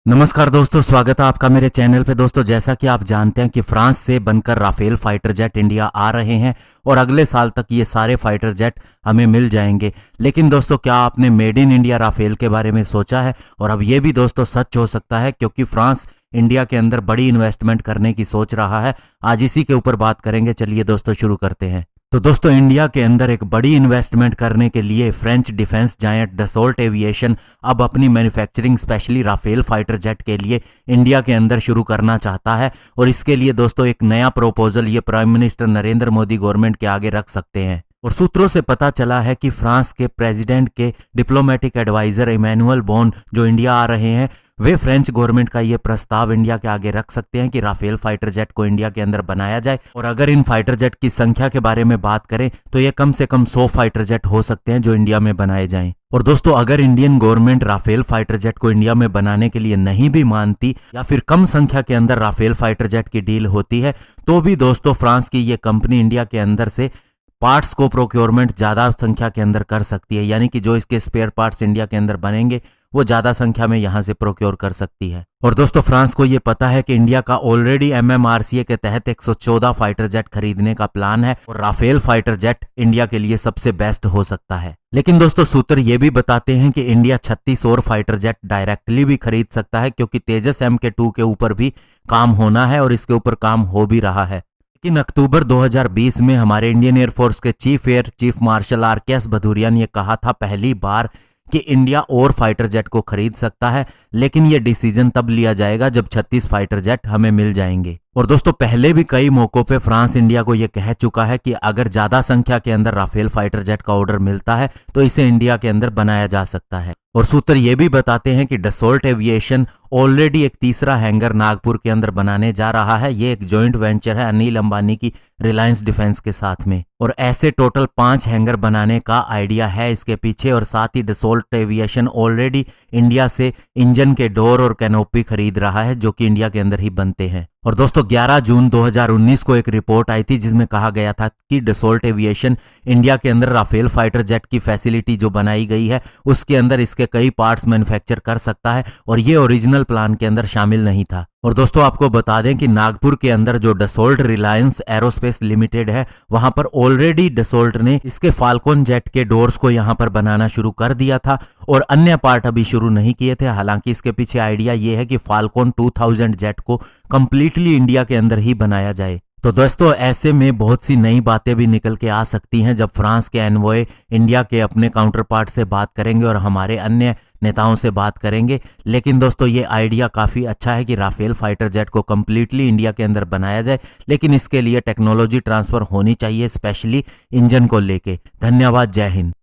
नमस्कार दोस्तों, स्वागत है आपका मेरे चैनल पे। दोस्तों, जैसा कि आप जानते हैं कि फ्रांस से बनकर राफेल फाइटर जेट इंडिया आ रहे हैं और अगले साल तक ये सारे फाइटर जेट हमें मिल जाएंगे। लेकिन दोस्तों, क्या आपने मेड इन इंडिया राफेल के बारे में सोचा है? और अब ये भी दोस्तों सच हो सकता है, क्योंकि फ्रांस इंडिया के अंदर बड़ी इन्वेस्टमेंट करने की सोच रहा है। आज इसी के ऊपर बात करेंगे। चलिए दोस्तों, शुरू करते हैं। तो दोस्तों, इंडिया के अंदर एक बड़ी इन्वेस्टमेंट करने के लिए French defence giant Dassault aviation अब अपनी manufacturing specially Rafale fighter jet के लिए इंडिया के अंदर शुरू करना चाहता है। और इसके लिए दोस्तों एक नया प्रपोजल ये prime minister Narendra Modi government के आगे रख सकते हैं। और सूत्रों से पता चला है कि फ्रांस के प्रेसिडेंट के डिप्लोमेटिक एडवाइजर इमैनुअल बोन जो इंडिया आ रहे हैं, वे फ्रेंच गवर्नमेंट का ये प्रस्ताव इंडिया के आगे रख सकते हैं कि राफेल फाइटर जेट को इंडिया के अंदर बनाया जाए। और अगर इन फाइटर जेट की संख्या के बारे में बात करें तो ये कम से कम 100 फाइटर जेट हो सकते हैं जो इंडिया में बनाए जाएं। और दोस्तों, अगर Indian government Rafale fighter jet को इंडिया में बनाने के लिए नहीं भी मानती या फिर कम संख्या के अंदर राफेल फाइटर जेट की डील होती है, तो भी दोस्तों फ्रांस की ये कंपनी इंडिया के अंदर से पार्ट्स को प्रोक्योरमेंट ज्यादा संख्या के अंदर कर सकती है। यानी कि जो इसके स्पेयर पार्ट्स इंडिया के अंदर बनेंगे वो ज्यादा संख्या में यहां से प्रोक्योर कर सकती है। और दोस्तों, फ्रांस को ये पता है कि इंडिया का ऑलरेडी MMRCA के तहत 114 फाइटर जेट खरीदने का प्लान है और राफेल फाइटर जेट इंडिया के लिए सबसे बेस्ट हो सकता है। लेकिन दोस्तों, सूत्र ये भी बताते हैं कि इंडिया 36 और फाइटर जेट डायरेक्टली भी खरीद सकता है, क्योंकि तेजस MK2 के ऊपर भी काम होना है और इसके ऊपर काम हो भी रहा है। लेकिन अक्टूबर 2020 में हमारे इंडियन एयरफोर्स के चीफ मार्शल RKS भदौरिया ने कहा था पहली बार कि इंडिया और फाइटर जेट को खरीद सकता है, लेकिन यह डिसीजन तब लिया जाएगा जब 36 फाइटर जेट हमें मिल जाएंगे। और दोस्तों, पहले भी कई मौकों पे फ्रांस इंडिया को यह कह चुका है कि अगर ज्यादा संख्या के अंदर राफेल फाइटर जेट का ऑर्डर मिलता है तो इसे इंडिया के अंदर बनाया जा सकता है। और सूत्र ये भी बताते हैं कि डसोल्ट एविएशन ऑलरेडी एक तीसरा हैंगर नागपुर के अंदर बनाने जा रहा है। ये एक जॉइंट वेंचर है अनिल अंबानी की रिलायंस डिफेंस के साथ में। और ऐसे टोटल 5 हैंगर बनाने का आइडिया है इसके पीछे। और साथ ही डसोल्ट एविएशन ऑलरेडी इंडिया से इंजन के डोर और कैनोपी खरीद रहा है, जो कि इंडिया के अंदर ही बनते हैं। और दोस्तों, 11 जून 2019 को एक रिपोर्ट आई थी जिसमें कहा गया था कि डसोल्ट एविएशन इंडिया के अंदर राफेल फाइटर जेट की फैसिलिटी जो बनाई गई है उसके अंदर इसके कई पार्ट्स मैन्युफैक्चर कर सकता है, और ये ओरिजिनल प्लान के अंदर शामिल नहीं था। और दोस्तों, आपको बता दें कि नागपुर के अंदर जो डसोल्ट रिलायंस एरोस्पेस लिमिटेड है, वहां पर ऑलरेडी डसोल्ट ने इसके फाल्कन जेट के डोर्स को यहां पर बनाना शुरू कर दिया था और अन्य पार्ट अभी शुरू नहीं किए थे। हालांकि इसके पीछे आइडिया ये है कि फाल्कन 2000 जेट को कंप्लीटली इंडिया के अंदर ही बनाया जाए। तो दोस्तों, ऐसे में बहुत सी नई बातें भी निकल के आ सकती हैं जब फ्रांस के एनवॉय इंडिया के अपने काउंटर पार्ट से बात करेंगे और हमारे अन्य नेताओं से बात करेंगे। लेकिन दोस्तों, ये आइडिया काफ़ी अच्छा है कि राफेल फाइटर जेट को कंप्लीटली इंडिया के अंदर बनाया जाए, लेकिन इसके लिए टेक्नोलॉजी ट्रांसफ़र होनी चाहिए, स्पेशली इंजन को लेके। धन्यवाद, जय हिंद।